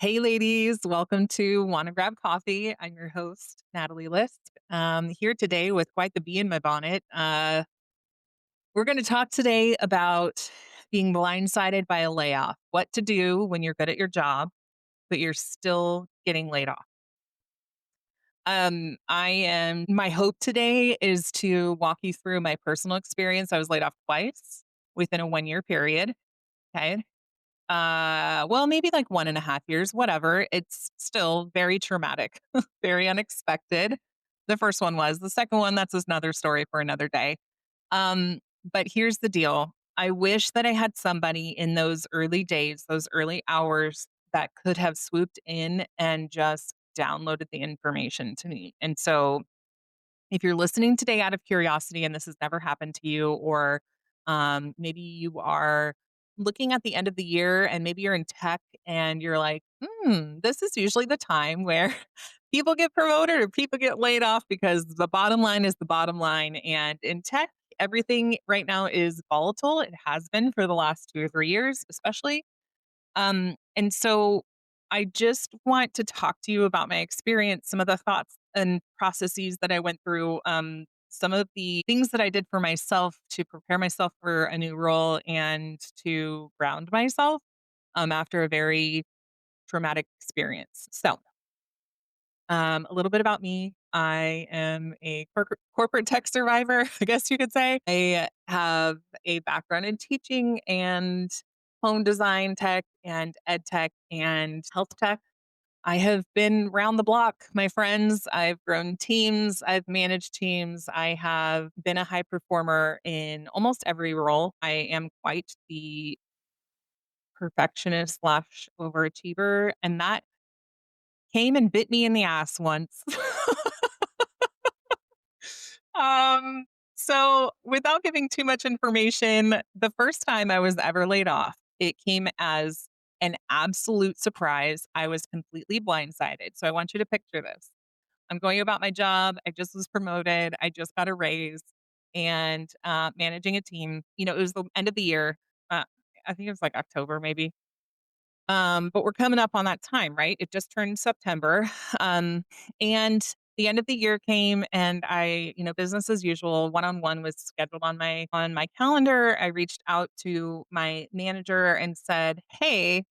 Hey, ladies, welcome to Wanna Grab Coffee. I'm your host, Natalie Lisk. Here today with quite the bee in my bonnet. We're going to talk today about being blindsided by a layoff, what to do when you're good at your job, but you're still getting laid off. My hope today is to walk you through my personal experience. I was laid off twice within a 1 year period. Okay. Well, maybe like 1.5 years, whatever. It's still very traumatic, very unexpected. The first one was. The second one, that's another story for another day. Um, but here's the deal. I wish that I had somebody in those early days, those early hours that could have swooped in and just downloaded the information to me. And so if you're listening today out of curiosity and this has never happened to you, or maybe you are looking at the end of the year and maybe you're in tech and you're like, this is usually the time where people get promoted or people get laid off because the bottom line is the bottom line. And in tech, everything right now is volatile. It has been for the last 2 or 3 years, especially. And so I just want to talk to you about my experience, some of the thoughts and processes that I went through, some of the things that I did for myself to prepare myself for a new role and to ground myself after a very traumatic experience. A little bit about me. I am a corporate tech survivor, I guess you could say. I have a background in teaching and home design tech and ed tech and health tech. I have been round the block, my friends. I've grown teams. I've managed teams. I have been a high performer in almost every role. I am quite the perfectionist slash overachiever. And that came and bit me in the ass once. Um, so without giving too much information, the first time I was ever laid off, it came as an absolute surprise. I was completely blindsided. So I want you to picture this. I'm going about my job. I just was promoted. I just got a raise and managing a team. It was the end of the year. Uh, I think it was like October, maybe. But we're coming up on that time, right? It just turned September. And the end of the year came and business as usual, one-on-one was scheduled on my calendar. I reached out to my manager and said, "Hey,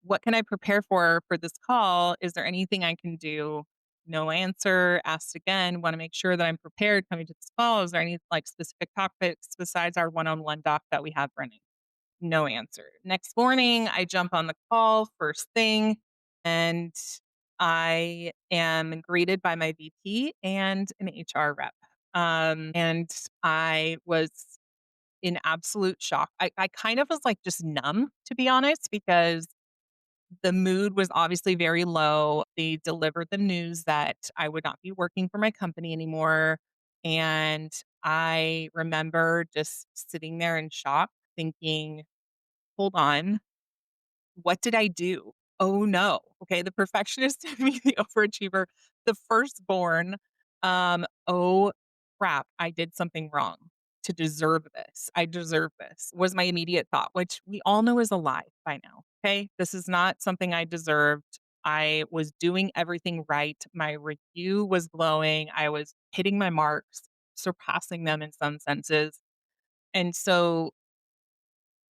what can I prepare for this call? Is there anything I can do?" No answer. Asked again, want to make sure that I'm prepared coming to this call. Is there any like specific topics besides our one-on-one doc that we have running? No answer. Next morning, I jump on the call first thing, and I am greeted by my VP and an HR rep. And I was in absolute shock. I kind of was like just numb, to be honest, because the mood was obviously very low. They delivered the news that I would not be working for my company anymore. And I remember just sitting there in shock, thinking, hold on, what did I do? Oh no. Okay, the perfectionist in me, the overachiever, the firstborn. Oh crap, I did something wrong to deserve this. I deserve this was my immediate thought, which we all know is a lie by now. Okay. This is not something I deserved. I was doing everything right. My review was glowing. I was hitting my marks, surpassing them in some senses. And so,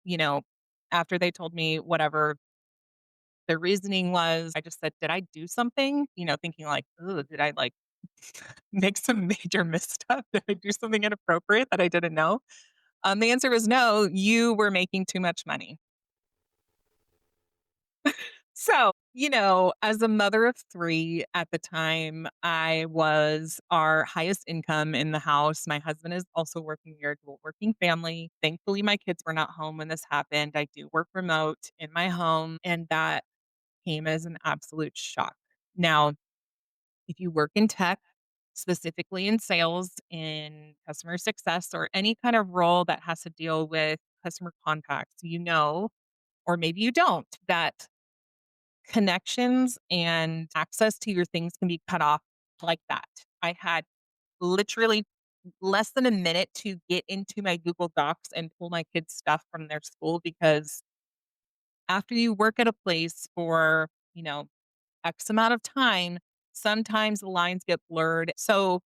you know, after they told me whatever the reasoning was, I just said, "Did I do something?" Thinking like, "Ooh, did I, like, make some major misstep? Did I do something inappropriate that I didn't know?" The answer was, "No, you were making too much money." So, as a mother of 3 at the time, I was our highest income in the house. My husband is also working. We are a dual working family. Thankfully, my kids were not home when this happened. I do work remote in my home, and that came as an absolute shock. Now, if you work in tech, specifically in sales, in customer success, or any kind of role that has to deal with customer contacts, or maybe you don't, that connections and access to your things can be cut off like that. I had literally less than a minute to get into my Google Docs and pull my kids' stuff from their school because after you work at a place for X amount of time, sometimes the lines get blurred. So,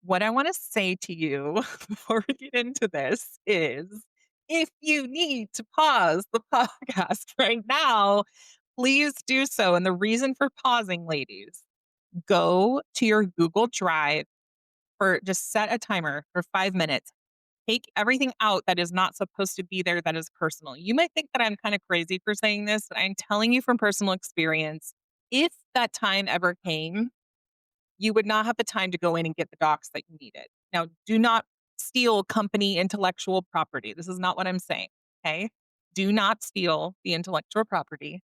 what I want to say to you before we get into this is if you need to pause the podcast right now, please do so. And the reason for pausing, ladies, go to your Google Drive for just set a timer for 5 minutes. Take everything out that is not supposed to be there that is personal. You might think that I'm kind of crazy for saying this, but I'm telling you from personal experience, if that time ever came, you would not have the time to go in and get the docs that you needed. Now, do not steal company intellectual property. This is not what I'm saying. Okay. Do not steal the intellectual property.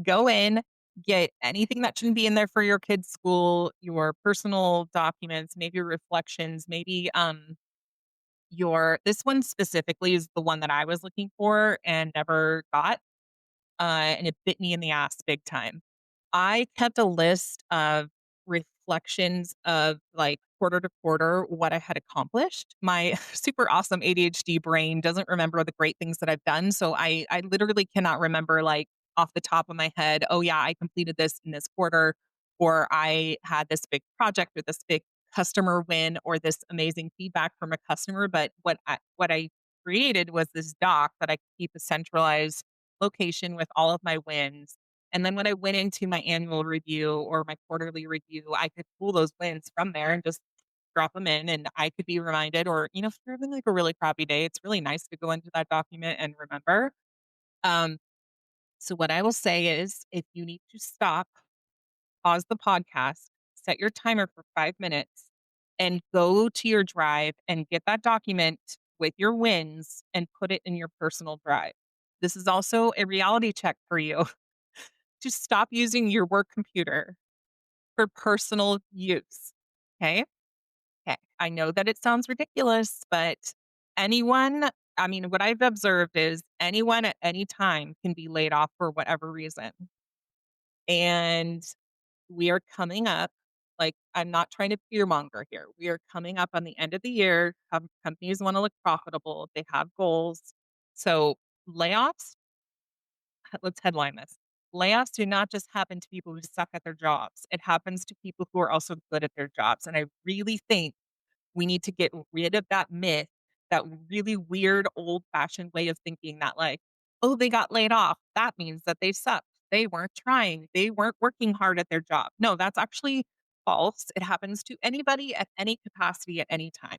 Go in, get anything that shouldn't be in there for your kids' school, your personal documents, maybe your reflections, maybe this one specifically is the one that I was looking for and never got, and it bit me in the ass big time. I kept a list of reflections of, like, quarter to quarter what I had accomplished. My super awesome ADHD brain doesn't remember the great things that I've done, so I literally cannot remember, like, off the top of my head, "Oh, yeah, I completed this in this quarter," or "I had this big project or this big customer win or this amazing feedback from a customer," but what I created was this doc that I could keep a centralized location with all of my wins, and then when I went into my annual review or my quarterly review, I could pull those wins from there and just drop them in, and I could be reminded, or, if you're having like a really crappy day, it's really nice to go into that document and remember. Um, so what I will say is if you need to stop, pause the podcast, set your timer for 5 minutes, and go to your drive and get that document with your wins and put it in your personal drive. This is also a reality check for you to stop using your work computer for personal use. Okay. Okay. I know that it sounds ridiculous, but anyone, I mean, what I've observed is anyone at any time can be laid off for whatever reason. And we are coming up, like, I'm not trying to fearmonger here. We are coming up on the end of the year. Companies want to look profitable, they have goals. So, layoffs, let's headline this. Layoffs do not just happen to people who suck at their jobs. It happens to people who are also good at their jobs. And I really think we need to get rid of that myth, that really weird old fashioned way of thinking that, like, oh, they got laid off. That means that they sucked. They weren't trying. They weren't working hard at their job. No, that's actually false. It happens to anybody at any capacity at any time.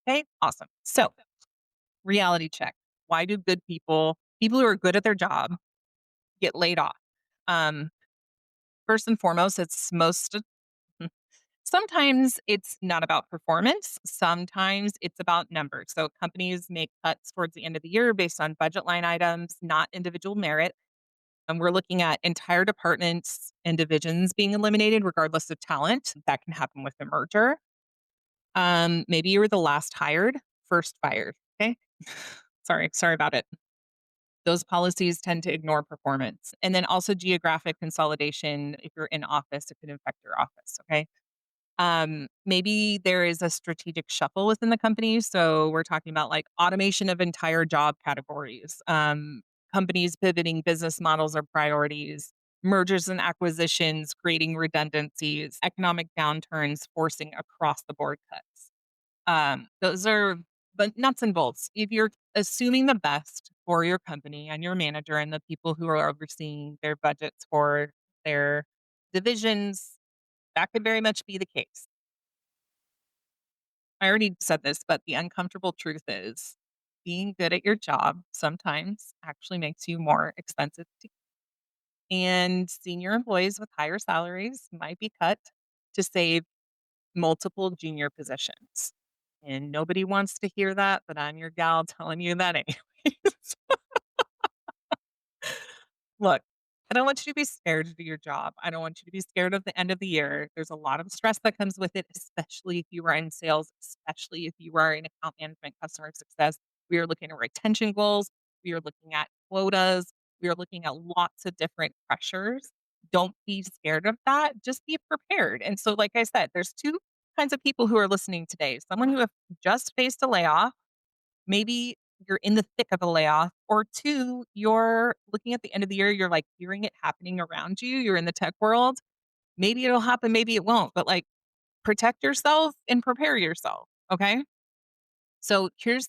Okay, awesome. So, reality check. Why do people who are good at their job, get laid off? Um, First and foremost, sometimes it's not about performance. Sometimes it's about numbers. So companies make cuts towards the end of the year based on budget line items, not individual merit. And we're looking at entire departments and divisions being eliminated, regardless of talent. That can happen with a merger. Maybe you were the last hired, first fired. Okay. Sorry about it. Those policies tend to ignore performance. And then also geographic consolidation. If you're in office, it could affect your office. Okay. Maybe there is a strategic shuffle within the company. So we're talking about, like, automation of entire job categories, companies pivoting business models or priorities, mergers and acquisitions, creating redundancies, economic downturns, forcing across the board cuts. Those are the nuts and bolts. If you're assuming the best for your company and your manager and the people who are overseeing their budgets for their divisions, that could very much be the case. I already said this, but the uncomfortable truth is being good at your job sometimes actually makes you more expensive to, and senior employees with higher salaries might be cut to save multiple junior positions. And nobody wants to hear that, but I'm your gal telling you that anyways. Look, I don't want you to be scared to do your job. I don't want you to be scared of the end of the year. There's a lot of stress that comes with it, especially if you are in sales, especially if you are in account management, customer success. We are looking at retention goals. We are looking at quotas. We are looking at lots of different pressures. Don't be scared of that. Just be prepared. And so, like I said, there's two kinds of people who are listening today. Someone who have just faced a layoff, maybe you're in the thick of a layoff, or two, you're looking at the end of the year, you're like hearing it happening around you. You're in the tech world. Maybe it'll happen, maybe it won't, but like protect yourself and prepare yourself. Okay. So here's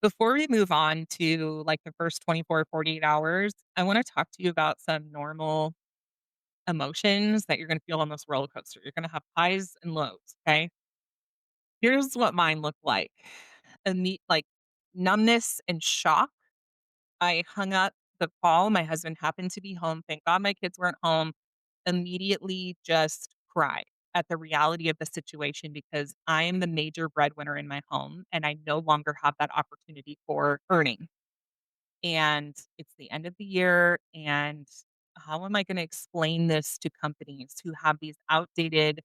before we move on to like the first 24, 48 hours, I want to talk to you about some normal emotions that you're going to feel on this roller coaster. You're going to have highs and lows. Okay. Here's what mine looked like. Like numbness and shock. I hung up the call. My husband happened to be home. Thank God my kids weren't home. Immediately just cried at the reality of the situation because I am the major breadwinner in my home and I no longer have that opportunity for earning. And it's the end of the year. And how am I going to explain this to companies who have these outdated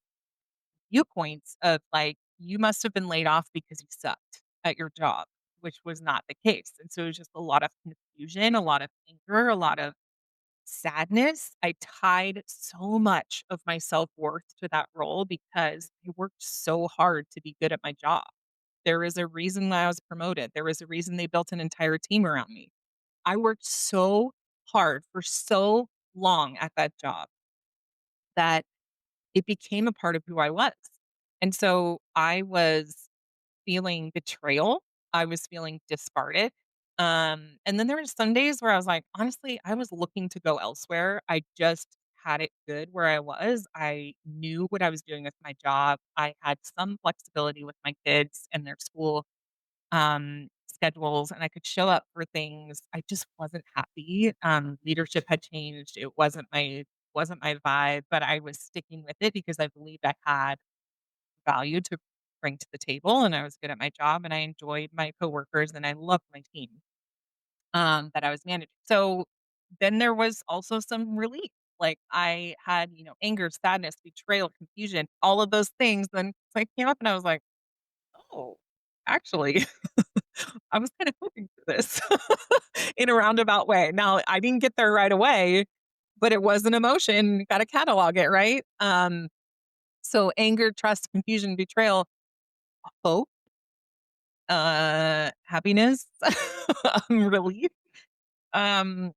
viewpoints of like, you must have been laid off because you sucked at your job, which was not the case. And so it was just a lot of confusion, a lot of anger, a lot of sadness. I tied so much of my self-worth to that role because I worked so hard to be good at my job. There is a reason why I was promoted. There was a reason they built an entire team around me. I worked so hard for so long at that job that it became a part of who I was. And so I was feeling betrayal. I was feeling discarded. And then there were some days where I was like, honestly, I was looking to go elsewhere. I just had it good where I was. I knew what I was doing with my job. I had some flexibility with my kids and their school schedules, and I could show up for things. I just wasn't happy. Leadership had changed. It wasn't my vibe, but I was sticking with it because I believed I had value to bring to the table and I was good at my job and I enjoyed my coworkers and I loved my team that I was managing. So then there was also some relief. Like I had, anger, sadness, betrayal, confusion, all of those things. Then I came up and I was like, oh, actually, I was kind of hoping for this in a roundabout way. Now I didn't get there right away, but it was an emotion. Got to catalog it, right? So anger, trust, confusion, betrayal, hope, happiness, relief, um,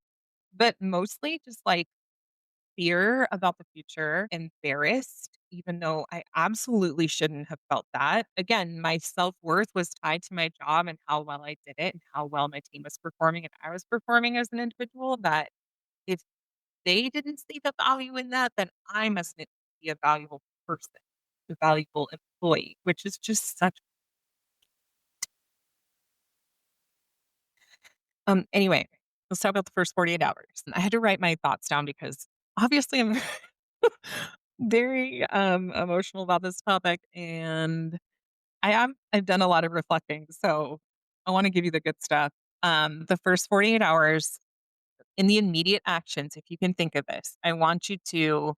but mostly just, like, fear about the future, embarrassed, even though I absolutely shouldn't have felt that. Again, my self-worth was tied to my job and how well I did it and how well my team was performing and I was performing as an individual, that if they didn't see the value in that, then I must be a valuable person, a valuable employee, which is just such. Anyway, let's talk about the first 48 hours. I had to write my thoughts down because obviously I'm very emotional about this topic and I've done a lot of reflecting. So I want to give you the good stuff. The first 48 hours in the immediate actions, if you can think of this, I want you to,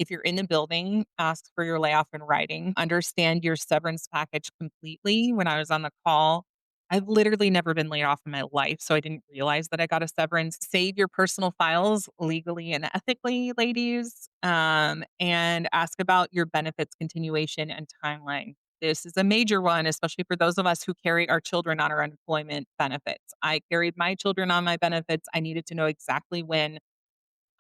if you're in the building, ask for your layoff in writing. Understand your severance package completely. When I was on the call, I've literally never been laid off in my life, so I didn't realize that I got a severance. Save your personal files legally and ethically, ladies, and ask about your benefits continuation and timeline. This is a major one, especially for those of us who carry our children on our unemployment benefits. I carried my children on my benefits. I needed to know exactly when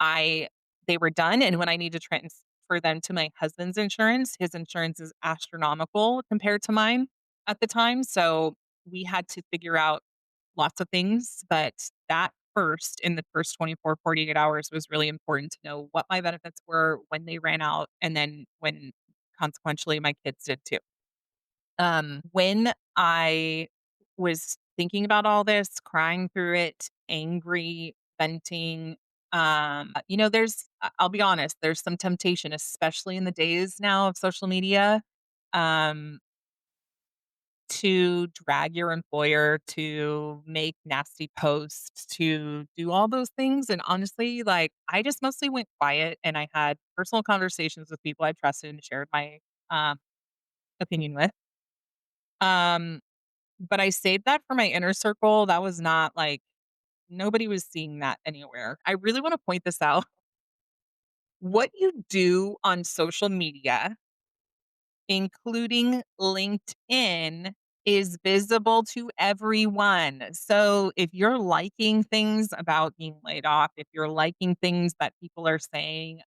I they were done and when I need to transfer them to my husband's insurance. His insurance is astronomical compared to mine at the time, so we had to figure out lots of things, but that first in the first 24, 48 hours was really important to know what my benefits were, when they ran out, and then when consequentially my kids did too. When I was thinking about all this, crying through it, angry, venting, I'll be honest, there's some temptation, especially in the days now of social media, um, to drag your employer, to make nasty posts, to do all those things. And honestly, like I just mostly went quiet and I had personal conversations with people I trusted and shared my opinion with. Um, But I saved that for my inner circle. That was not like nobody was seeing that anywhere. I really wanna point this out. What you do on social media, including LinkedIn, is visible to everyone. So if you're liking things about being laid off, if you're liking things that people are saying,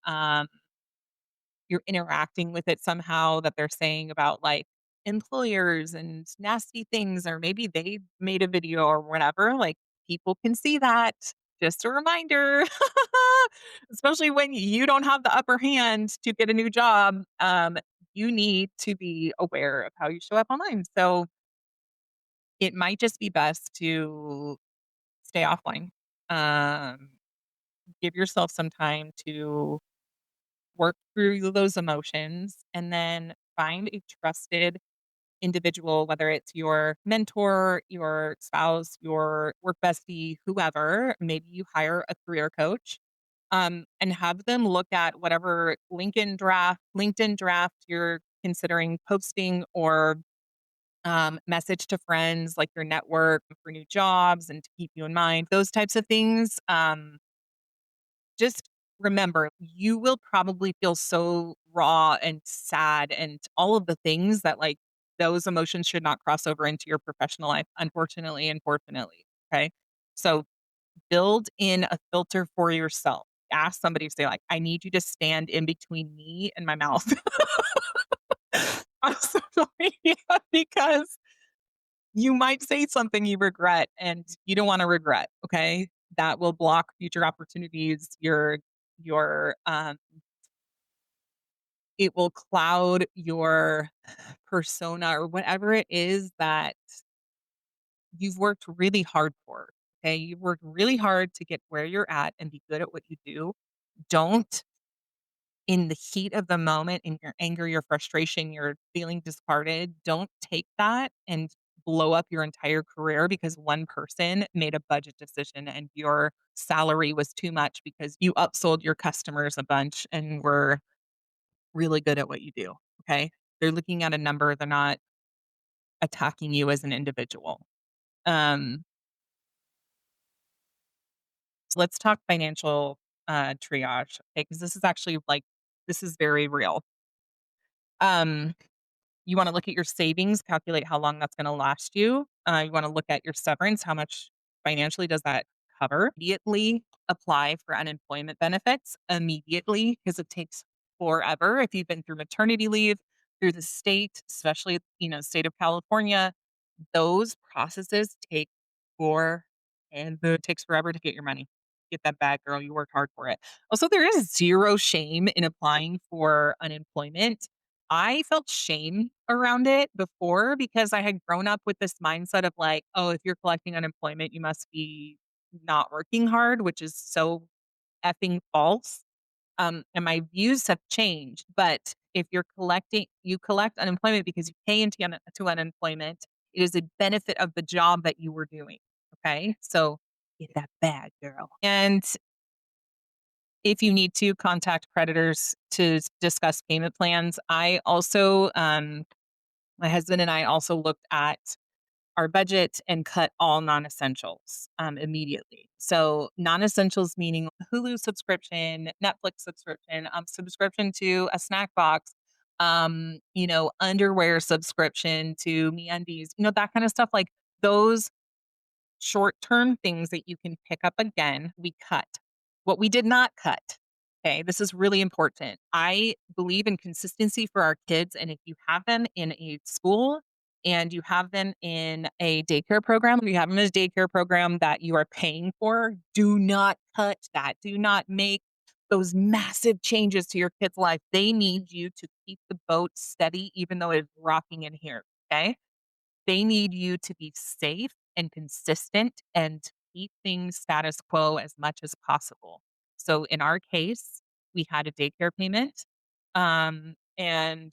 you're interacting with it somehow that they're saying about like employers and nasty things, or maybe they made a video or whatever, like people can see that. Just a reminder, especially when you don't have the upper hand to get a new job, you need to be aware of how you show up online. So it might just be best to stay offline. Um, give yourself some time to work through those emotions and then find a trusted individual, whether it's your mentor, your spouse, your work bestie, whoever. Maybe you hire a career coach, and have them look at whatever LinkedIn draft you're considering posting, or message to friends, like your network for new jobs and to keep you in mind, those types of things. Just remember, you will probably feel so raw and sad and all of the things that, like, those emotions should not cross over into your professional life, unfortunately and fortunately. Okay. So build in a filter for yourself. Ask somebody to say, like, I need you to stand in between me and my mouth on social media, because you might say something you regret and you don't wanna regret, okay? That will block future opportunities. Your it will cloud your persona or whatever it is that you've worked really hard for, okay? You've worked really hard to get where you're at and be good at what you do. Don't, in the heat of the moment, in your anger, your frustration, you're feeling discarded, don't take that and blow up your entire career because one person made a budget decision and your salary was too much because you upsold your customers a bunch and were really good at what you do. Okay. They're looking at a number, they're not attacking you as an individual. Um, so let's talk financial triage. Okay. Because this is actually like, this is very real. Um, You wanna look at your savings, calculate how long that's gonna last you. You wanna look at your severance, how much financially does that cover? Immediately apply for unemployment benefits immediately, because it takes forever if you've been through maternity leave, through the state, especially, state of California. Those processes take forever. It takes forever to get your money. Get that bag, girl, you worked hard for it. Also, there is 0 shame in applying for unemployment. I felt shame around it before because I had grown up with this mindset of like, "Oh, if you're collecting unemployment, you must be not working hard," which is so effing false. And my views have changed, but if you collect unemployment because you pay into to unemployment. It is a benefit of the job that you were doing, okay? So, get that bag, girl. And if you need to, contact creditors to discuss payment plans. My husband and I also looked at our budget and cut all non-essentials, immediately. So non-essentials meaning Hulu subscription, Netflix subscription, subscription to a snack box, underwear subscription to MeUndies, that kind of stuff. Like those short-term things that you can pick up again, we cut. What we did not cut, okay, this is really important. I believe in consistency for our kids, and if you have them in a school and you have them in a daycare program, if you have them in a daycare program that you are paying for, do not cut that. Do not make those massive changes to your kid's life. They need you to keep the boat steady even though it's rocking in here, okay? They need you to be safe and consistent and keep things status quo as much as possible. So in our case, we had a daycare payment, and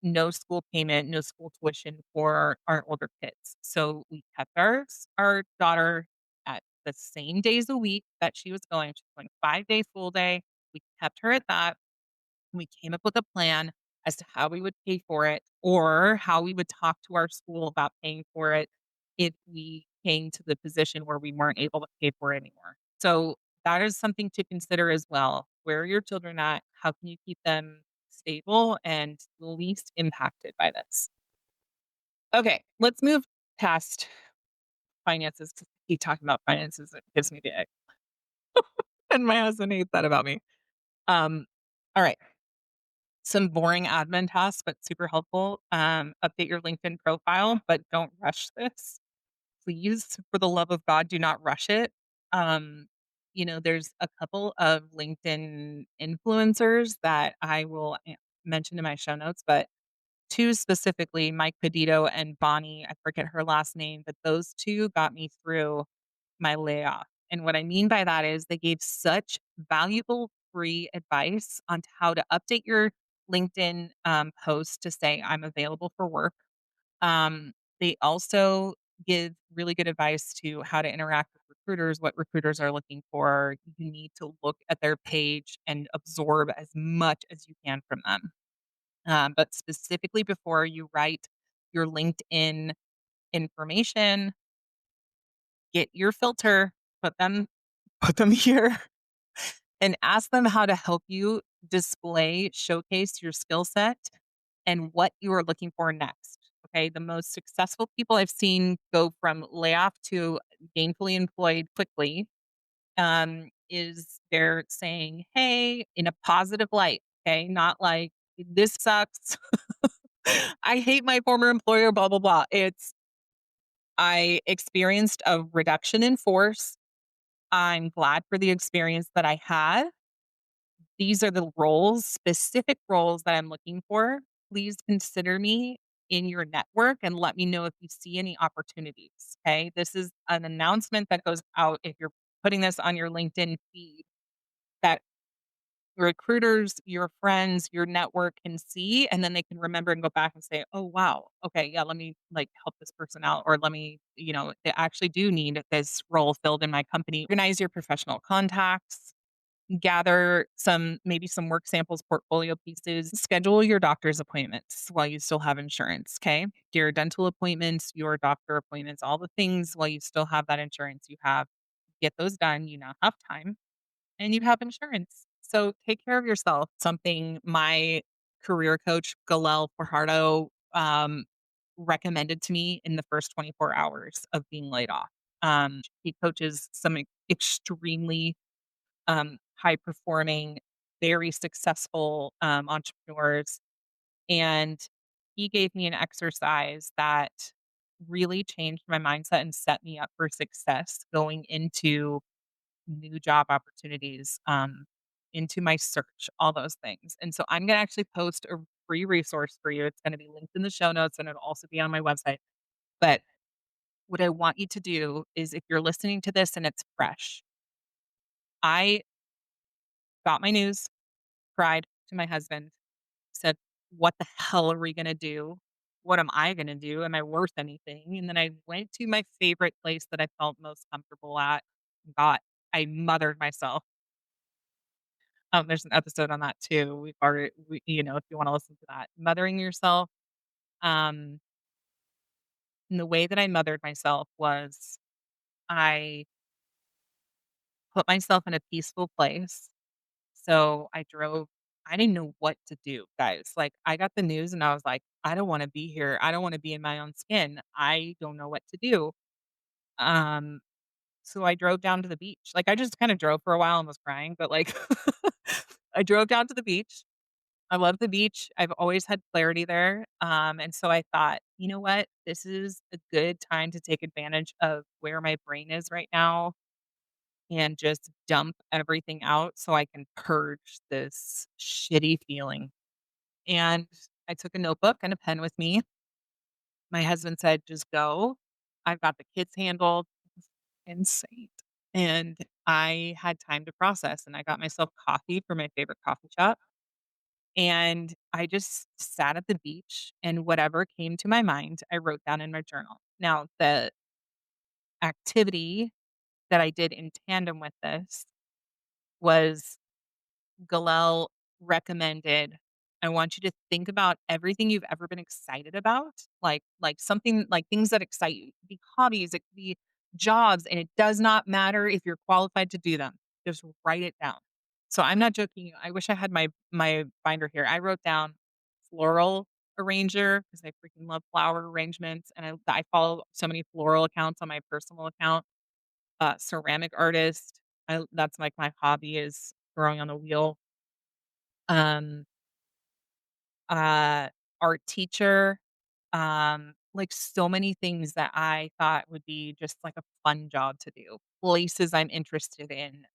no school payment, no school tuition for our older kids. So we kept our daughter at the same days a week that she was going. She's going 5 days full day. We kept her at that. We came up with a plan as to how we would pay for it or how we would talk to our school about paying for it if we came to the position where we weren't able to pay for it anymore. So that is something to consider as well. Where are your children at? How can you keep them stable and least impacted by this? Okay, let's move past finances 'cause I keep talking about finances. It gives me the ick, and my husband hates that about me. All right, some boring admin tasks, but super helpful. Update your LinkedIn profile, but don't rush this. Please, for the love of God, do not rush it. Um, there's a couple of LinkedIn influencers that I will mention in my show notes, but two specifically, Mike Pedito and Bonnie, I forget her last name, but those two got me through my layoff. And what I mean by that is they gave such valuable free advice on how to update your LinkedIn post to say, I'm available for work. They also give really good advice to how to interact with recruiters, what recruiters are looking for. You need to look at their page and absorb as much as you can from them. But specifically before you write your LinkedIn information, get your filter, put them put them here and ask them how to help you showcase your skill set and what you are looking for next. Okay. The most successful people I've seen go from layoff to gainfully employed quickly is they're saying, hey, in a positive light. Okay. Not like this sucks. I hate my former employer, blah, blah, blah. I experienced a reduction in force. I'm glad for the experience that I had. These are the specific roles that I'm looking for. Please consider me in your network and let me know if you see any opportunities. Okay. This is an announcement that goes out if you're putting this on your LinkedIn feed that recruiters, your friends, your network can see, and then they can remember and go back and say, "Oh, wow. Okay, yeah, let me like help this person out or let me, they actually do need this role filled in my company." Organize your professional contacts, gather maybe some work samples, portfolio pieces, schedule your doctor's appointments while you still have insurance, okay? Your dental appointments, your doctor appointments, all the things while you still have that insurance you have. Get those done, you now have time and you have insurance. So take care of yourself. Something my career coach, Galel Fajardo, recommended to me in the first 24 hours of being laid off. He coaches some extremely high performing, very successful entrepreneurs. And he gave me an exercise that really changed my mindset and set me up for success going into new job opportunities, into my search, all those things. And so I'm gonna actually post a free resource for you. It's gonna be linked in the show notes and it'll also be on my website. But what I want you to do is if you're listening to this and it's fresh, I got my news, cried to my husband, said, "What the hell are we gonna do? What am I gonna do? Am I worth anything?" And then I went to my favorite place that I felt most comfortable at, got I mothered myself. There's an episode on that too. If you wanna listen to that. Mothering yourself, um, and the way that I mothered myself was I put myself in a peaceful place. So I didn't know what to do, guys. Like, I got the news and I was like, "I don't wanna be here. I don't wanna be in my own skin. I don't know what to do." Um, so I drove down to the beach. Like, I just kinda drove for a while and was crying, but, like, I drove down to the beach. I love the beach. I've always had clarity there. And so I thought, you know what? This is a good time to take advantage of where my brain is right now and just dump everything out so I can purge this shitty feeling. And I took a notebook and a pen with me. My husband said, just go. I've got the kids handled. Insane. And I had time to process and I got myself coffee from my favorite coffee shop. And I just sat at the beach and whatever came to my mind, I wrote down in my journal. Now, the activity that I did in tandem with this was Galel recommended, I want you to think about everything you've ever been excited about, like something like things that excite you. It could be hobbies, it could be jobs, and it does not matter if you're qualified to do them. Just write it down. So I'm not joking. I wish I had my binder here. I wrote down floral arranger because I freaking love flower arrangements, and I follow so many floral accounts on my personal account. Ceramic artist, that's like my hobby is throwing on the wheel. Um, uh, Art teacher, like so many things that I thought would be just like a fun job to do. Places I'm interested in,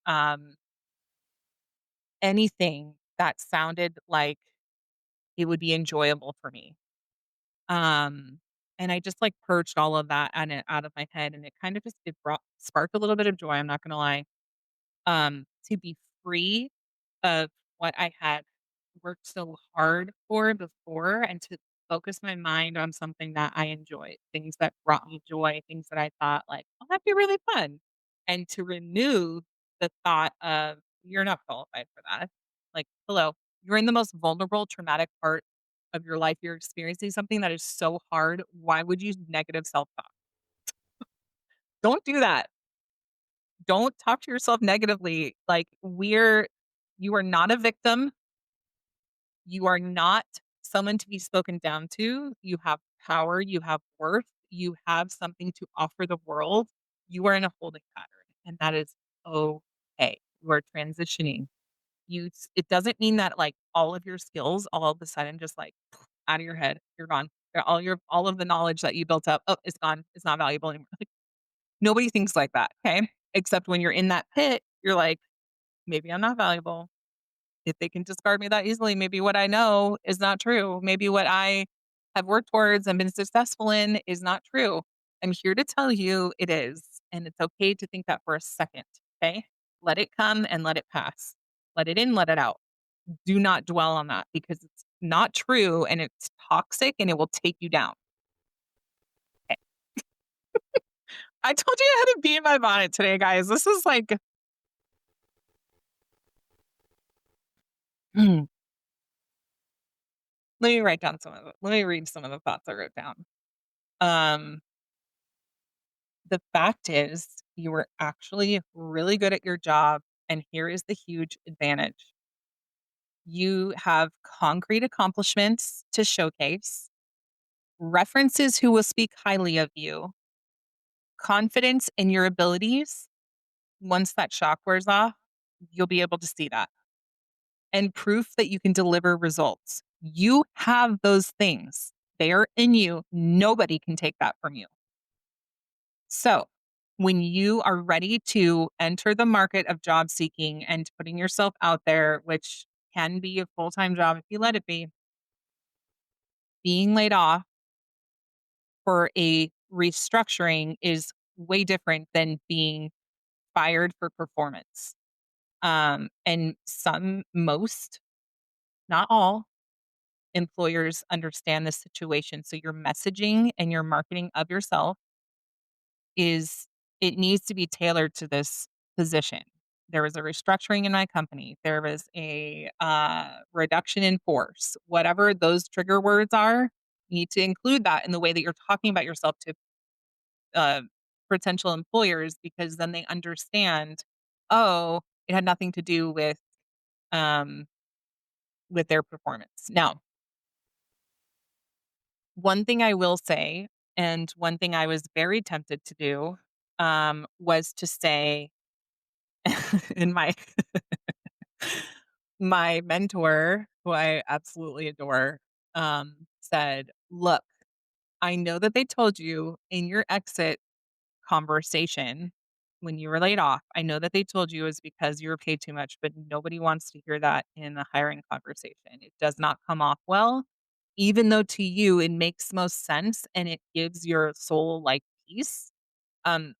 anything that sounded like it would be enjoyable for me. Um, and I just like purged all of that out of my head, and it kind of just it brought sparked a little bit of joy. I'm not gonna lie. To be free of what I had worked so hard for before and to focus my mind on something that I enjoyed, things that brought me joy, things that I thought like, "Oh, that'd be really fun." And to remove the thought of, "You're not qualified for that." Like, hello, you're in the most vulnerable, traumatic part of your life. You're experiencing something that is so hard. Why would you negative self-talk? Don't do that. Don't talk to yourself negatively. Like, you are not a victim. You are not someone to be spoken down to. You have power, you have worth, you have something to offer the world. You are in a holding pattern, and that is okay. You are transitioning. It doesn't mean that, like, all of your skills all of a sudden just, like, out of your head, you're gone. All of the knowledge that you built up, oh, it's gone. It's not valuable anymore. Like, nobody thinks like that, okay? Except when you're in that pit, you're like, "Maybe I'm not valuable. If they can discard me that easily, maybe what I know is not true. Maybe what I have worked towards and been successful in is not true." I'm here to tell you it is, and it's okay to think that for a second, okay? Let it come and let it pass. Let it in, let it out. Do not dwell on that because it's not true and it's toxic and it will take you down. Okay. I told you I had to be in my bonnet today, guys. This is like, let me write down let me read some of the thoughts I wrote down. Um, The fact is, you were actually really good at your job, and here is the huge advantage. You have concrete accomplishments to showcase, references who will speak highly of you, confidence in your abilities. Once that shock wears off, you'll be able to see that, and proof that you can deliver results. You have those things. They are in you. Nobody can take that from you. So, when you are ready to enter the market of job seeking and putting yourself out there, which can be a full time job if you let it be, being laid off for a restructuring is way different than being fired for performance. And most, not all, employers understand this situation. So, your messaging and your marketing of yourself is it needs to be tailored to this position. There was a restructuring in my company. There was a reduction in force. Whatever those trigger words are, you need to include that in the way that you're talking about yourself to uh, potential employers because then they understand, oh, it had nothing to do um, with their performance. Now, one thing I will say, and one thing I was very tempted to do, was to say, in my mentor, who I absolutely adore, said, "Look, I know that they told you in your exit conversation when you were laid off, I know that they told you it was because you were paid too much, but nobody wants to hear that in the hiring conversation. It does not come off well, even though to you it makes most sense and it gives your soul like peace.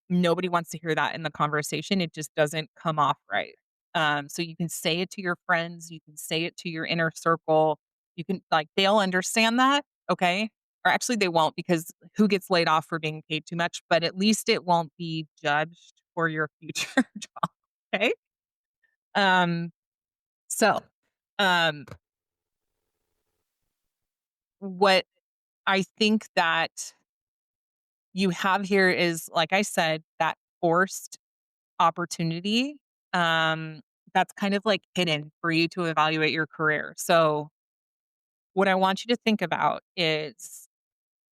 Nobody wants to hear that in the conversation. It just doesn't come off right. So you can say it to your friends, you can say it to your inner circle. You can like they'll understand that, okay? Or actually they won't because who gets laid off for being paid too much, but at least it won't be judged for your future job, okay? Um so um what I think that you have here is like I said, that forced opportunity, um, that's kind of, like, hidden for you to evaluate your career. So, What I want you to think about is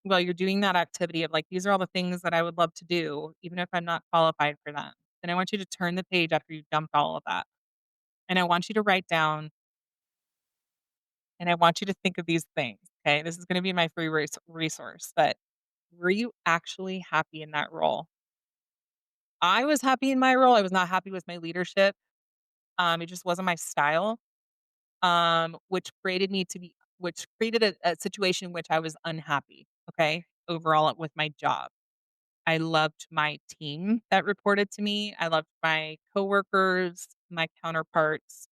while you're doing that activity of like, these are all the things that I would love to do, even if I'm not qualified for them. Then I want you to turn the page after you've dumped all of that. And I want you to write down and I want you to think of these things. Okay. This is going to be my free resource, but were you actually happy in that role? I was happy in my role. I was not happy with my leadership. It just wasn't my style. Which created a situation in which I was unhappy. Okay. Overall with my job. I loved my team that reported to me. I loved my coworkers, my counterparts.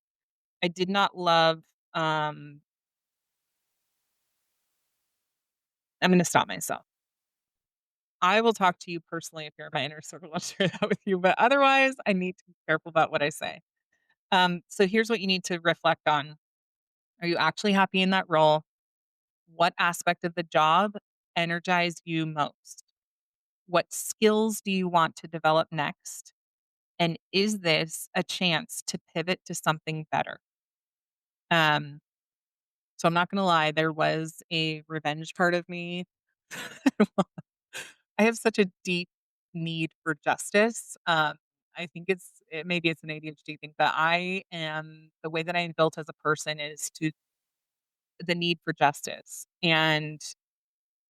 I did not love, um I'm gonna stop myself. I will talk to you personally if you're in my inner circle, I'll share that with you, but otherwise, I need to be careful about what I say. So here's what you need to reflect on. Are you actually happy in that role? What aspect of the job energized you most? What skills do you want to develop next? And is this a chance to pivot to something better? Um, so I'm not gonna lie, there was a revenge part of me. I have such a deep need for justice. I think maybe it's an ADHD thing, but I am the way that I am built as a person is to the need for justice. And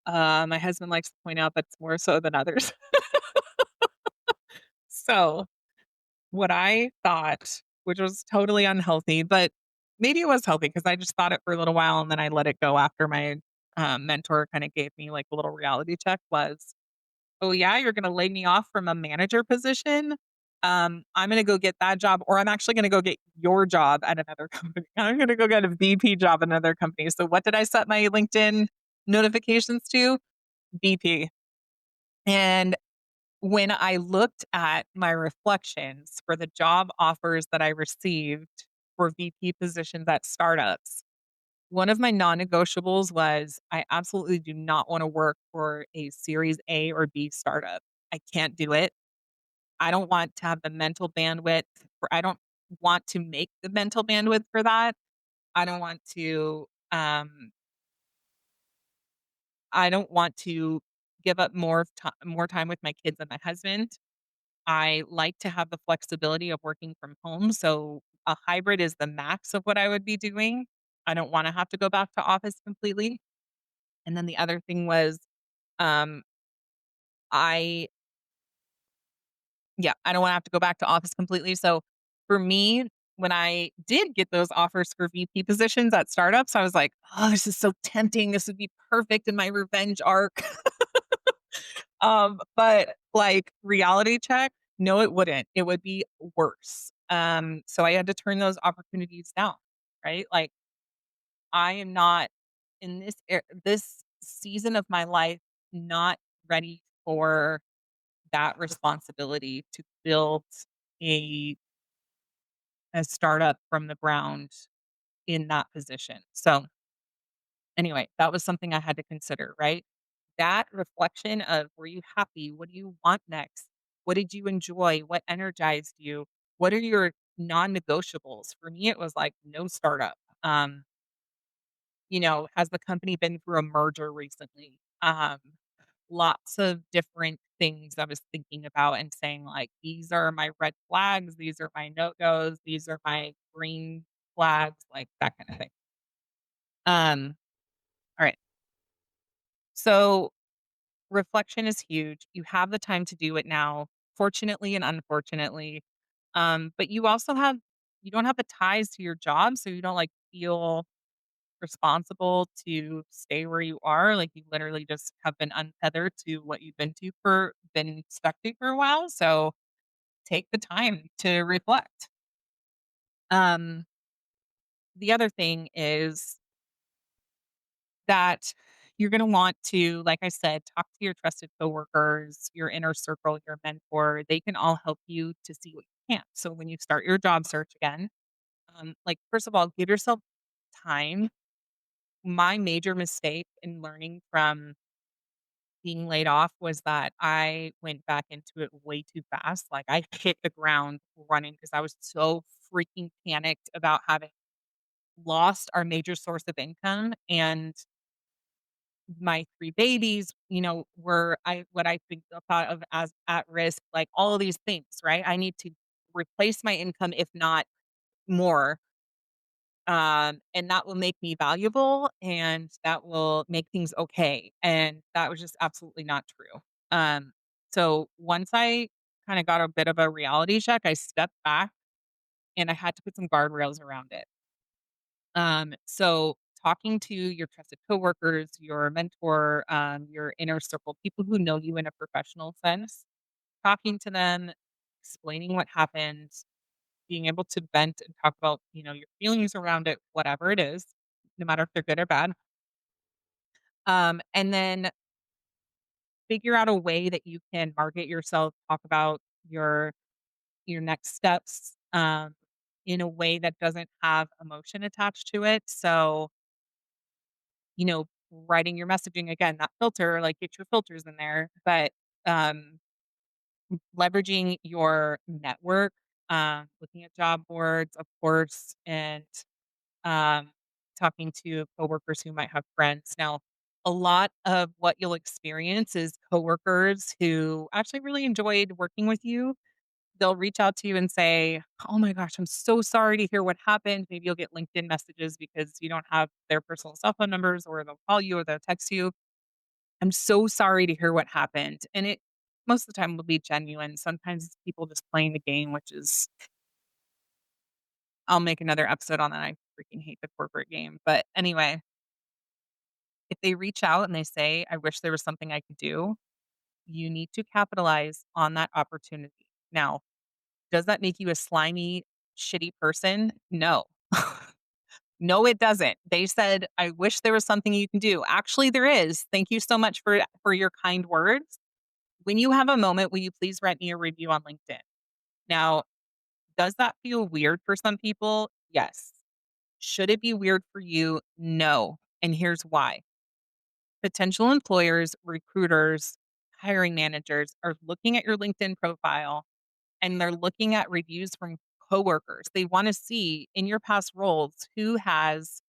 my husband likes to point out that's more so than others. So what I thought, which was totally unhealthy, but maybe it was healthy because I just thought it for a little while and then I let it go after my mentor kind of gave me like a little reality check was, oh, yeah, you're gonna lay me off from a manager position? I'm gonna go get that job, or I'm actually gonna go get your job at another company. I'm gonna go get a VP job at another company. So what did I set my LinkedIn notifications to? VP. And when I looked at my reflections for the job offers that I received for VP positions at startups, one of my non-negotiables was I absolutely do not wanna work for a Series A or B startup. I can't do it. I don't want to have the mental bandwidth I don't want to make the mental bandwidth for that. I don't want to, I don't want to give up more time with my kids and my husband. I like to have the flexibility of working from home, so a hybrid is the max of what I would be doing. I don't wanna have to go back to office completely. And then the other thing was, um, I yeah, I don't wanna have to go back to office completely. So, for me, when I did get those offers for VP positions at startups, I was like, "Oh, this is so tempting. This would be perfect in my revenge arc." But, like, reality check, no, it wouldn't. It would be worse. So I had to turn those opportunities down, right? Like, I am not in this season of my life, not ready for that responsibility to build a a startup from the ground in that position. So, anyway, that was something I had to consider, right? That reflection of were you happy? What do you want next? What did you enjoy? What energized you? What are your non-negotiables? For me, it was like no startup. Has the company been through a merger recently? Lots of different things I was thinking about and saying, like, these are my red flags, these are my no-goes, these are my green flags, like that kind of thing. All right. So reflection is huge. You have the time to do it now, fortunately and unfortunately. But you don't have the ties to your job, so you don't like feel responsible to stay where you are. Like you literally just have been untethered to what you've been stuck to for a while. So take the time to reflect. Um, the other thing is that you're going to want to, like I said, talk to your trusted coworkers, your inner circle, your mentor. They can all help you to see what you can. So when you start your job search again, like first of all, give yourself time. My major mistake in learning from being laid off was that I went back into it way too fast. Like I hit the ground running because I was so freaking panicked about having lost our major source of income, and my 3 babies, were I what I think thought of as at risk, like all of these things, right? I need to replace my income, if not more, and that will make me valuable, and that will make things okay, and that was just absolutely not true. So once I kinda got a bit of a reality check, I stepped back, and I had to put some guardrails around it. So talking to your trusted coworkers, your mentor, your inner circle, people who know you in a professional sense, talking to them, explaining what happened, being able to vent and talk about, your feelings around it, whatever it is, no matter if they're good or bad. And then figure out a way that you can market yourself, talk about your next steps, in a way that doesn't have emotion attached to it. So, writing your messaging again, that filter, like get your filters in there, but um, leveraging your network, looking at job boards, of course, and um, talking to coworkers who might have friends. Now, a lot of what you'll experience is coworkers who actually really enjoyed working with you. They'll reach out to you and say, "Oh my gosh, I'm so sorry to hear what happened." Maybe you'll get LinkedIn messages because you don't have their personal cell phone numbers, or they'll call you or they'll text you. "I'm so sorry to hear what happened." And it most of the time will be genuine. Sometimes it's people just playing the game, which is I'll make another episode on that. I freaking hate the corporate game. But anyway, if they reach out and they say, "I wish there was something I could do," you need to capitalize on that opportunity. Now, does that make you a slimy, shitty person? No. No, it doesn't. They said, "I wish there was something you can do." Actually, there is. Thank you so much for your kind words. When you have a moment, will you please write me a review on LinkedIn? Now, does that feel weird for some people? Yes. Should it be weird for you? No. And here's why. Potential employers, recruiters, hiring managers are looking at your LinkedIn profile, and they're looking at reviews from coworkers. They want to see in your past roles who has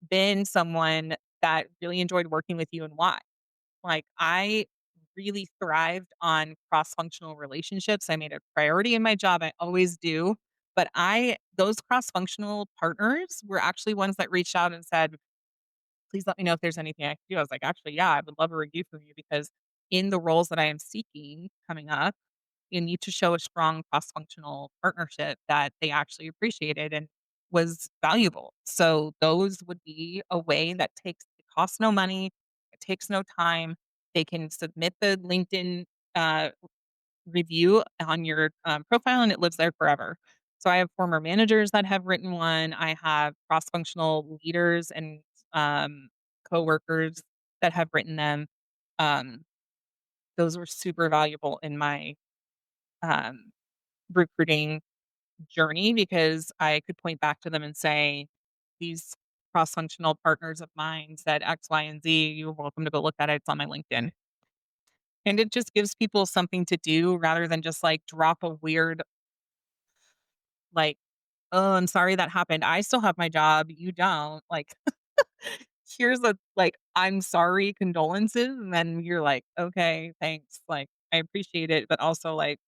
been someone that really enjoyed working with you and why. Like, I really thrived on cross-functional relationships. I made a priority in my job. I always do. But those cross-functional partners were actually ones that reached out and said, "Please let me know if there's anything I can do." I was like, "Actually, yeah, I would love a review from you because in the roles that I am seeking coming up, you need to show a strong cross-functional partnership that they actually appreciated and was valuable." So those would be a way that it costs no money, it takes no time. They can submit the LinkedIn uh, review on your profile, and it lives there forever. So I have former managers that have written one. I have cross-functional leaders and um, coworkers that have written them. Um, those were super valuable in my um, recruiting journey because I could point back to them and say, "These cross-functional partners of mine said X, Y, and Z. You're welcome to go look at it. It's on my LinkedIn." And it just gives people something to do rather than just like drop a weird, like, "Oh, I'm sorry that happened. I still have my job. You don't." Like, here's a like, "I'm sorry, condolences." And then you're like, "Okay, thanks. Like, I appreciate it, but also like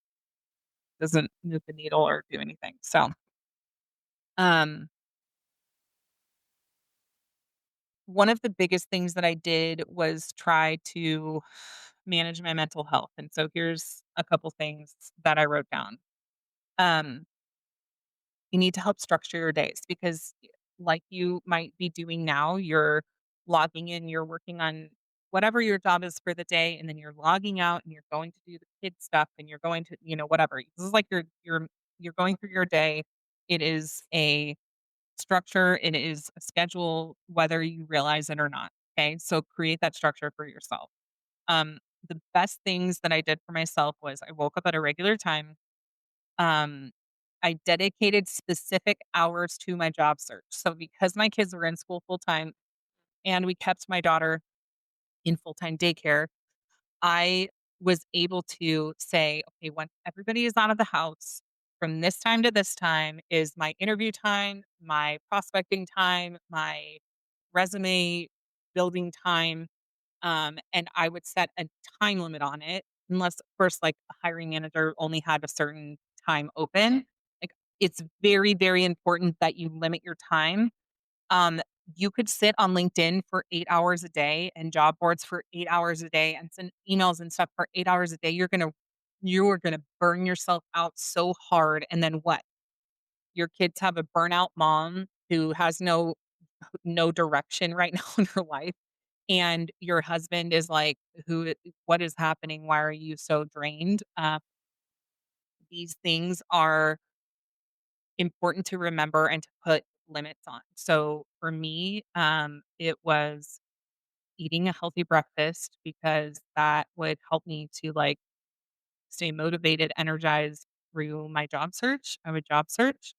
doesn't move the needle or do anything." So, um, one of the biggest things that I did was try to manage my mental health. And so here's a couple things that I wrote down. Um, you need to help structure your days because, like you might be doing now, you're logging in, you're working on whatever your job is for the day, and then you're logging out and you're going to do the kid stuff and you're going to, whatever. This is like you're going through your day. It is a structure, it is a schedule, whether you realize it or not. Okay. So create that structure for yourself. The best things that I did for myself was I woke up at a regular time. Um, I dedicated specific hours to my job search. So because my kids were in school full time and we kept my daughter in full time daycare, I was able to say, okay, when everybody is out of the house, from this time to this time is my interview time, my prospecting time, my resume building time. And I would set a time limit on it, unless, of course, like a hiring manager only had a certain time open. Like, it's very, very important that you limit your time. um, you could sit on LinkedIn for 8 hours a day and job boards for 8 hours a day and send emails and stuff for 8 hours a day. You are gonna burn yourself out so hard, and then what? Your kids have a burnout mom who has no direction right now in her life, and your husband is like, "What is happening? Why are you so drained?" These things are important to remember and to put limits on. So for me, it was eating a healthy breakfast because that would help me to like stay motivated, energized through my job search. I would job search.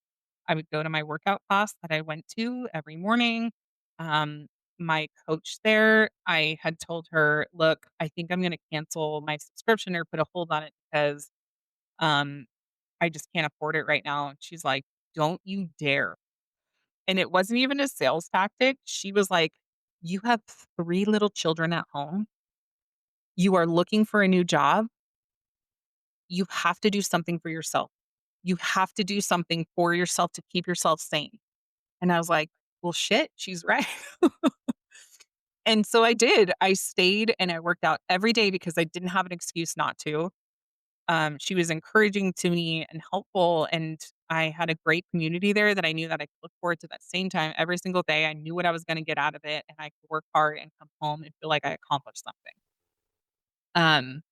I would go to my workout class that I went to every morning. Um, my coach there, I had told her, look, I think I'm going to cancel my subscription or put a hold on it because um, I just can't afford it right now. And she's like, don't you dare. And it wasn't even a sales tactic. She was like, you have 3 little children at home. You are looking for a new job. You have to do something for yourself. You have to do something for yourself to keep yourself sane. And I was like, well, shit, she's right. And so I did. I stayed and I worked out every day because I didn't have an excuse not to. She was encouraging to me and helpful. And I had a great community there that I knew that I could look forward to that same time every single day. I knew what I was going to get out of it, and I could work hard and come home and feel like I accomplished something. Um,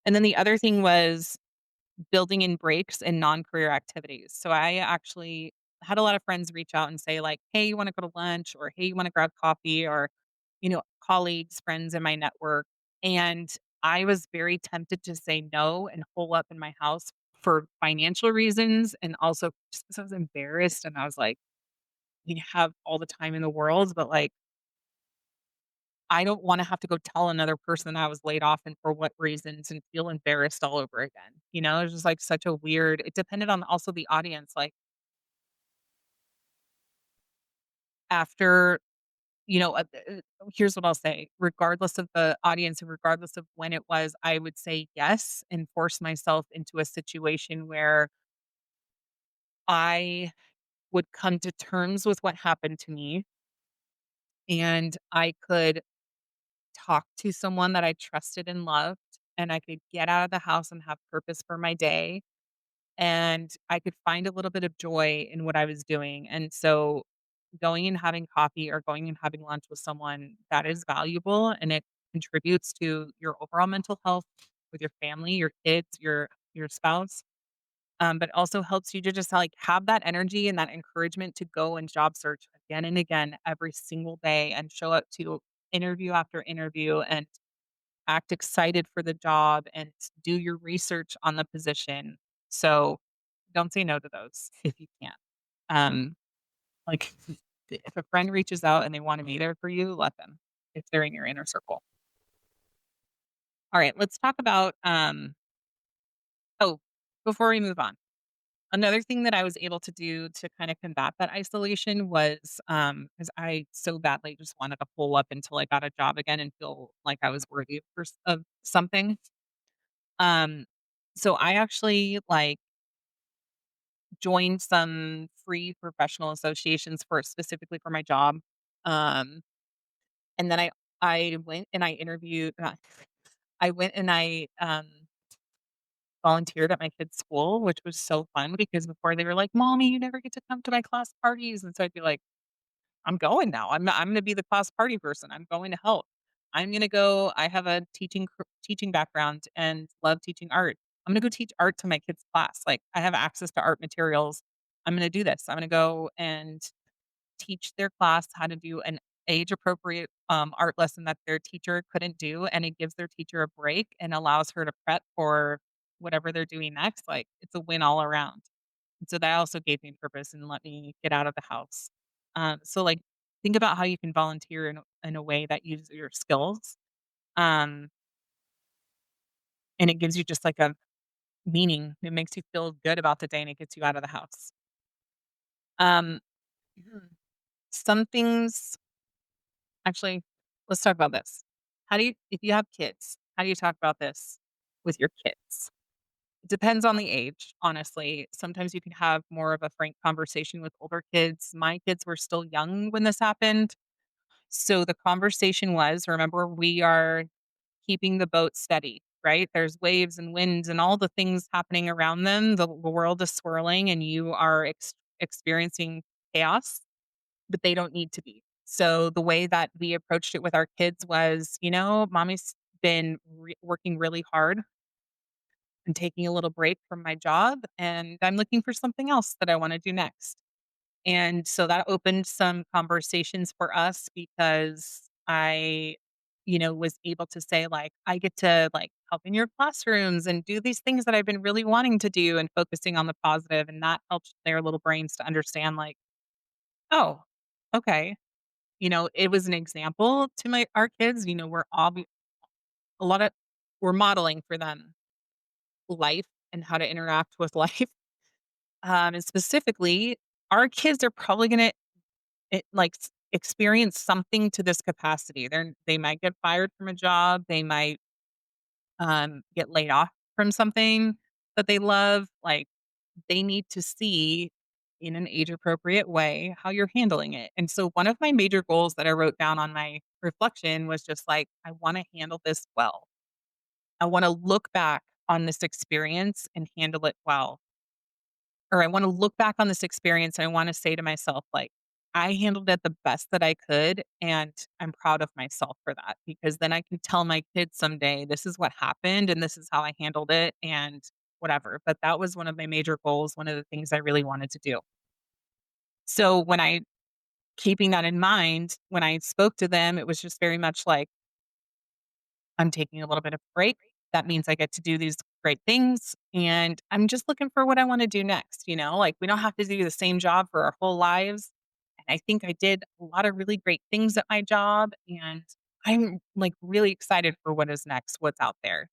and then the other thing was building in breaks in non-career activities. So I actually had a lot of friends reach out and say like, "Hey, you wanna go to lunch?" or "Hey, you wanna grab coffee?" or, colleagues, friends in my network. And I was very tempted to say no and hole up in my house for financial reasons and also just 'cause I was embarrassed and I was like, "You have all the time in the world, but, like, I don't wanna have to go tell another person I was laid off and for what reasons and feel embarrassed all over again." It was just, like, such a weird it depended on also the audience, like, after, here's what I'll say, regardless of the audience and regardless of when it was, I would say yes and force myself into a situation where I would come to terms with what happened to me, and I could talk to someone that I trusted and loved, and I could get out of the house and have purpose for my day, and I could find a little bit of joy in what I was doing. And so going and having coffee or going and having lunch with someone that is valuable and it contributes to your overall mental health with your family, your kids, your spouse. But also helps you to just like have that energy and that encouragement to go and job search again and again every single day and show up to interview after interview and act excited for the job and do your research on the position. So don't say no to those if you can. Um, like if a friend reaches out and they want to be there for you, let them if they're in your inner circle. All right, let's talk about oh, before we move on. Another thing that I was able to do to kind of combat that isolation was because I so badly just wanted to pull up until I got a job again and feel like I was worthy of something. Um, so I actually like joined some free professional associations for specifically for my job. Um, and then I went and I interviewed. I went and I volunteered at my kid's school, which was so fun because before they were like, "Mommy, you never get to come to my class parties," and so I'd be like, "I'm going now. I'm gonna be the class party person. I'm going to help. I'm gonna go. I have a teaching background and love teaching art. I'm gonna go teach art to my kids' class. Like I have access to art materials. I'm gonna do this. I'm gonna go and teach their class how to do an age appropriate art lesson that their teacher couldn't do, and it gives their teacher a break and allows her to prep for whatever they're doing next. Like it's a win all around. And so that also gave me purpose and let me get out of the house. So like think about how you can volunteer in a way that uses your skills. Um, and it gives you just like meaning. It makes you feel good about the day and it gets you out of the house. Um, Mhm. Some things actually, let's talk about this. How do you, if you have kids, how do you talk about this with your kids? It depends on the age, honestly. Sometimes you can have more of a frank conversation with older kids. My kids were still young when this happened. So the conversation was, remember, we are keeping the boat steady, right? There's waves and winds and all the things happening around them. The world is swirling and you are experiencing chaos, but they don't need to be. So the way that we approached it with our kids was, mommy's been working really hard and taking a little break from my job, and I'm looking for something else that I want to do next. And so that opened some conversations for us because I, was able to say, like, I get to like help in your classrooms and do these things that I've been really wanting to do and focusing on the positive. And that helps their little brains to understand, like, oh, okay. It was an example to our kids. We're all a lot of we're modeling for them life and how to interact with life. And specifically, our kids are probably gonna experience something to this capacity. They might get fired from a job, they might, get laid off from something that they love, like, they need to see in an age appropriate way how you're handling it, and so one of my major goals that I wrote down on my reflection was just like, "I wanna handle this well. I wanna look back on this experience and handle it well." Or I wanna look back on this experience and I wanna say to myself, like, "I handled it the best that I could, and I'm proud of myself for that," because then I can tell my kids someday, "This is what happened, and this is how I handled it," and whatever, but that was one of my major goals, one of the things I really wanted to do. So, keeping that in mind, when I spoke to them, it was just very much like, I'm taking a little bit of break. That means I get to do these great things, and I'm just looking for what I wanna do next, Like, we don't have to do the same job for our whole lives, and I think I did a lot of really great things at my job, and I'm, like, really excited for what is next, what's out there,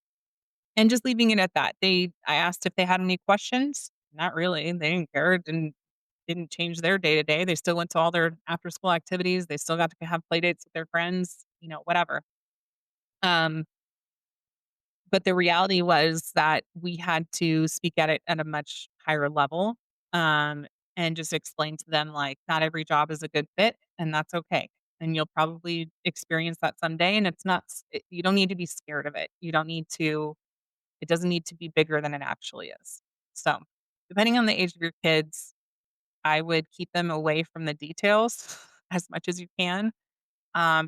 and just leaving it at that. I asked if they had any questions. Not really, they didn't care, it didn't change their day to day. They still went to all their after school activities, they still got to have play dates with their friends, whatever. Um But the reality was that we had to speak at it at a much higher level, um, and just explain to them, like, not every job is a good fit, and that's okay. And you'll probably experience that someday, and it's not you don't need to be scared of it. You don't need to it doesn't need to be bigger than it actually is. So, depending on the age of your kids, I would keep them away from the details as much as you can,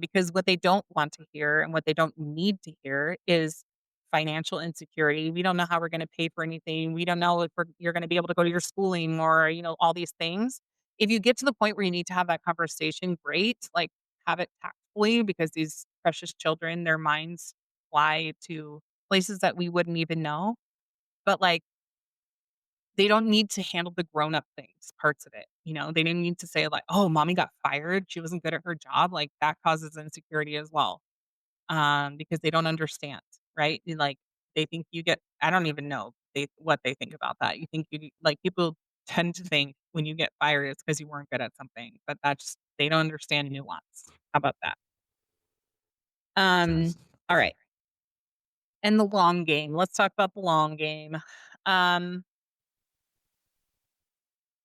because what they don't want to hear and what they don't need to hear is financial insecurity. We don't know how we're going to pay for anything. We don't know if you're going to be able to go to your schooling or, all these things. If you get to the point where you need to have that conversation, great. Like, have it tactfully because these precious children, their minds fly to places that we wouldn't even know. But like, they don't need to handle the grown-up things, parts of it, They didn't need to say like, "Oh, mommy got fired. She wasn't good at her job." Like, that causes insecurity as well, because they don't understand, right? Like, they think you get I don't even know what they think about that. You think you like, people tend to think when you get fired, it's because you weren't good at something, but that's they don't understand nuance. How about that? Um, alright, and the long game. Let's talk about the long game. Um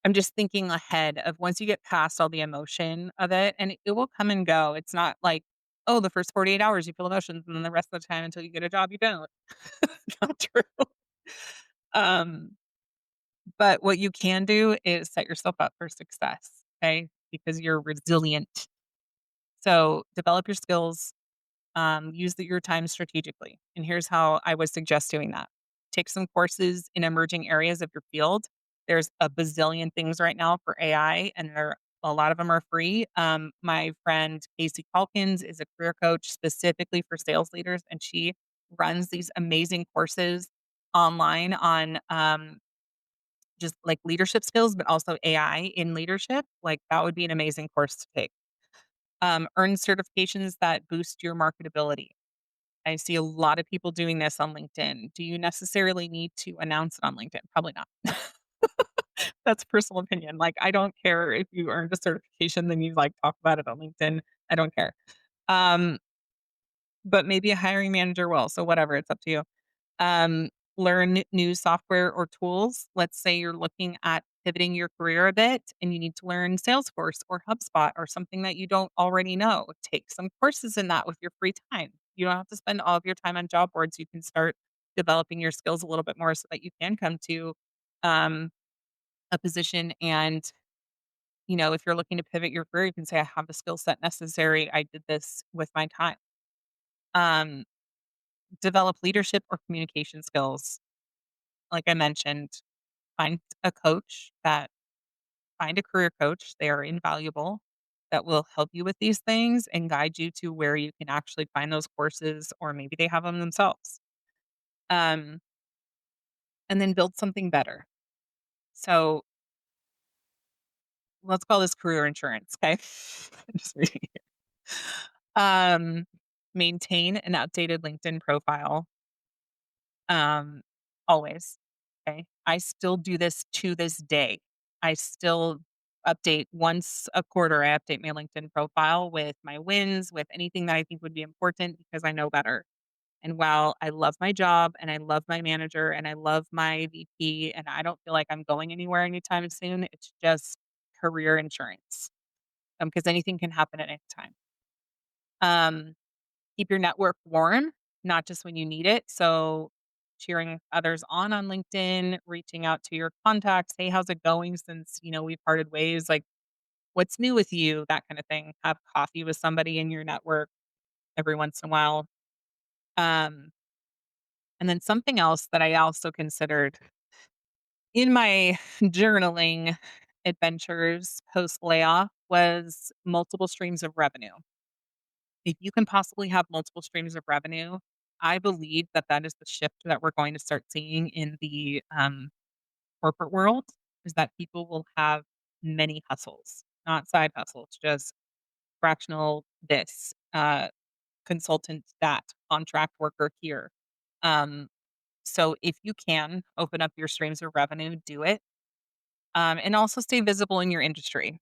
I'm just thinking ahead of once you get past all the emotion of it, and it will come and go. It's not like, oh, the first 48 hours you feel emotions, and then the rest of the time until you get a job, you don't. Not true. Um, but what you can do is set yourself up for success, okay? Because you're resilient. So develop your skills, use your time strategically. And here's how I would suggest doing that. Take some courses in emerging areas of your field. There's a bazillion things right now for AI, and a lot of them are free. My friend Casey Calkins is a career coach specifically for sales leaders, and she runs these amazing courses online on just like leadership skills, but also AI in leadership. Like, that would be an amazing course to take. Earn certifications that boost your marketability. I see a lot of people doing this on LinkedIn. Do you necessarily need to announce it on LinkedIn? Probably not. That's personal opinion. Like, I don't care if you earned a certification, then you like talk about it on LinkedIn. I don't care. Um, but maybe a hiring manager will. So whatever, it's up to you. Um, Learn new software or tools. Let's say you're looking at pivoting your career a bit and you need to learn Salesforce or HubSpot or something that you don't already know. Take some courses in that with your free time. You don't have to spend all of your time on job boards. You can start developing your skills a little bit more so that you can come to um, a position and if you're looking to pivot your career, you can say, I have the skill set necessary. I did this with my time. Um, Develop leadership or communication skills. Like I mentioned, find a coach that find a career coach. They are invaluable that will help you with these things and guide you to where you can actually find those courses, or maybe they have them themselves. Um, and then build something better. So let's call this career insurance. Okay. Just reading it. Um, Maintain an updated LinkedIn profile. Um, Always. Okay. I still do this to this day. I still update once a quarter. I update my LinkedIn profile with my wins, with anything that I think would be important because I know better. And while I love my job and I love my manager and I love my VP and I don't feel like I'm going anywhere anytime soon, it's just career insurance because anything can happen at any time. Um, Keep your network warm, not just when you need it. So, cheering others on LinkedIn, reaching out to your contacts. Hey, how's it going since, we've parted ways? Like, what's new with you? That kind of thing. Have coffee with somebody in your network every once in a while. Um, and then something else that I also considered in my journaling adventures post layoff was multiple streams of revenue. If you can possibly have multiple streams of revenue, I believe that that is the shift that we're going to start seeing in the corporate world is that people will have many hustles, not side hustles, just fractional this, consultant that, contract worker here. Um, so if you can open up your streams of revenue, do it. And also stay visible in your industry.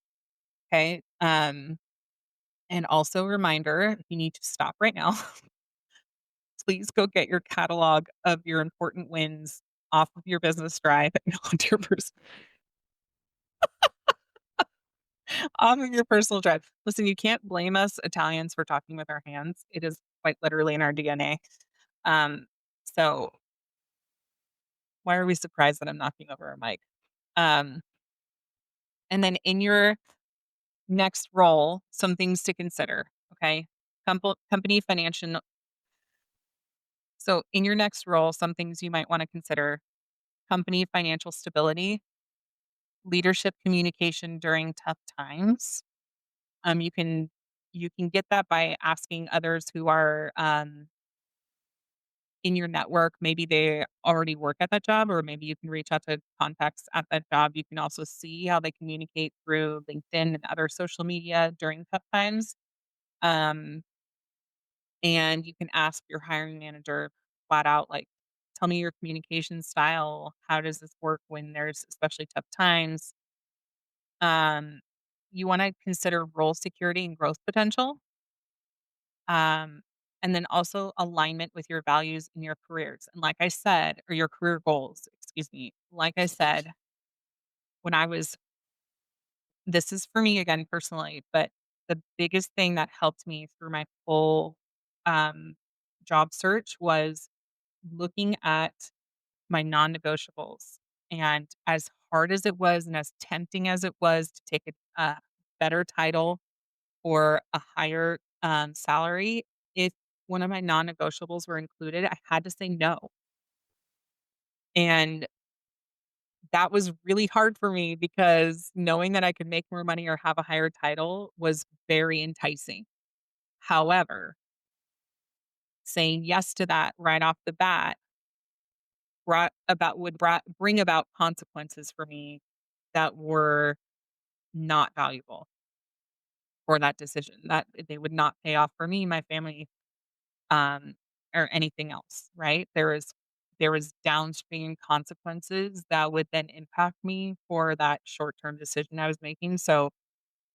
Okay. And also reminder, if you need to stop right now, please go get your catalog of your important wins off of your business drive and onto your off of your personal drive. Listen, you can't blame us Italians for talking with our hands. It is quite literally in our DNA. Um, so why are we surprised that I'm knocking over a mic? Um, and then in your next role, some things to consider. Okay. Company financial. So in your next role, some things you might want to consider: company financial stability, leadership communication during tough times. You can get that by asking others who are in your network. Maybe they already work at that job, or maybe you can reach out to contacts at that job. You can also see how they communicate through LinkedIn and other social media during tough times. Um, and you can ask your hiring manager flat out, like, tell me your communication style. How does this work when there's especially tough times? Um, you want to consider role security and growth potential. Um, and then also alignment with your values in your careers. And like I said, or your career goals, excuse me. Like I said, when I was, this is for me again personally, but the biggest thing that helped me through my full um, job search was looking at my non negotiables. And as hard as it was, and as tempting as it was to take a better title or a higher, salary, if one of my non-negotiables were included, I had to say no, and that was really hard for me because knowing that I could make more money or have a higher title was very enticing. However, saying yes to that right off the bat bring about consequences for me that were not valuable for that decision, that they would not pay off for me, my family. or anything else, right? There was downstream consequences that would then impact me for that short-term decision I was making. So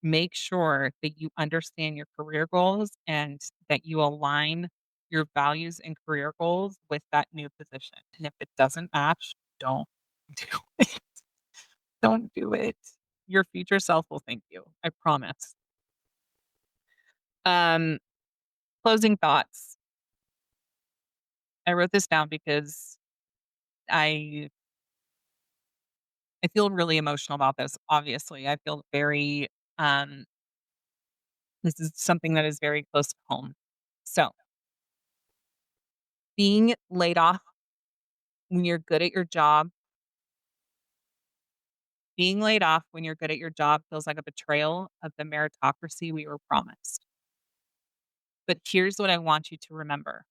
make sure that you understand your career goals and that you align your values and career goals with that new position. And if it doesn't match, don't do it. Don't do it. Your future self will thank you. I promise. Um, Closing thoughts. I wrote this down because I I feel really emotional about this. Obviously, I feel very this is something that is very close to home. So, being laid off when you're good at your job, being laid off when you're good at your job feels like a betrayal of the meritocracy we were promised. But here's what I want you to remember: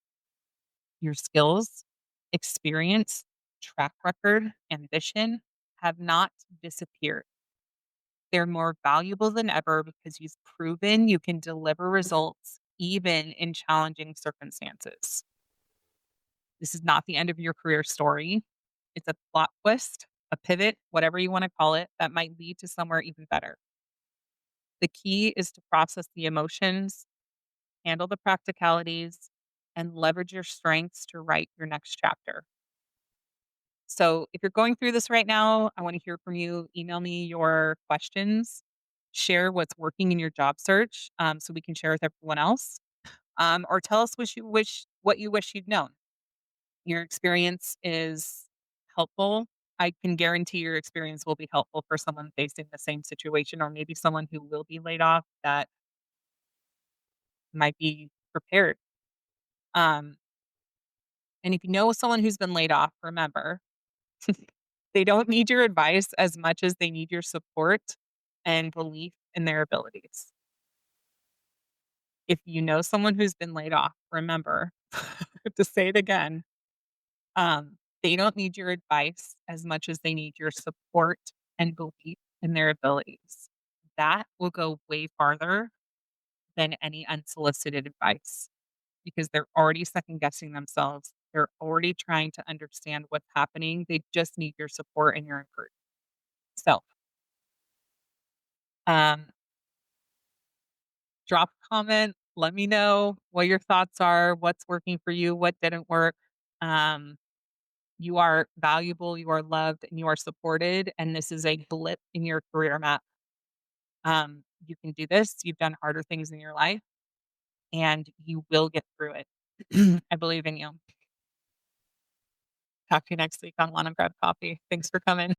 your skills, experience, track record, ambition have not disappeared. They're more valuable than ever because you've proven you can deliver results even in challenging circumstances. This is not the end of your career story. It's a plot twist, a pivot, whatever you want to call it, that might lead to somewhere even better. The key is to process the emotions, handle the practicalities, and leverage your strengths to write your next chapter. So if you're going through this right now, I want to hear from you. Email me your questions. Share what's working in your job search, so we can share with everyone else. Or tell us what you wish you'd known. Your experience is helpful. I can guarantee your experience will be helpful for someone facing the same situation, or maybe someone who will be laid off that might be prepared. Um, and if you know someone who's been laid off, remember, they don't need your advice as much as they need your support and belief in their abilities. If you know someone who's been laid off, remember to say it again. They don't need your advice as much as they need your support and belief in their abilities. That will go way farther than any unsolicited advice because they're already second guessing themselves. They're already trying to understand what's happening. They just need your support and your encouragement. So, um, drop a comment. Let me know what your thoughts are, what's working for you, what didn't work. Um, You are valuable, you are loved, and you are supported, and this is a blip in your career map. You can do this. You've done harder things in your life, and you will get through it. I believe in you. Talk to you next week on Wanna Grab Coffee. Thanks for coming.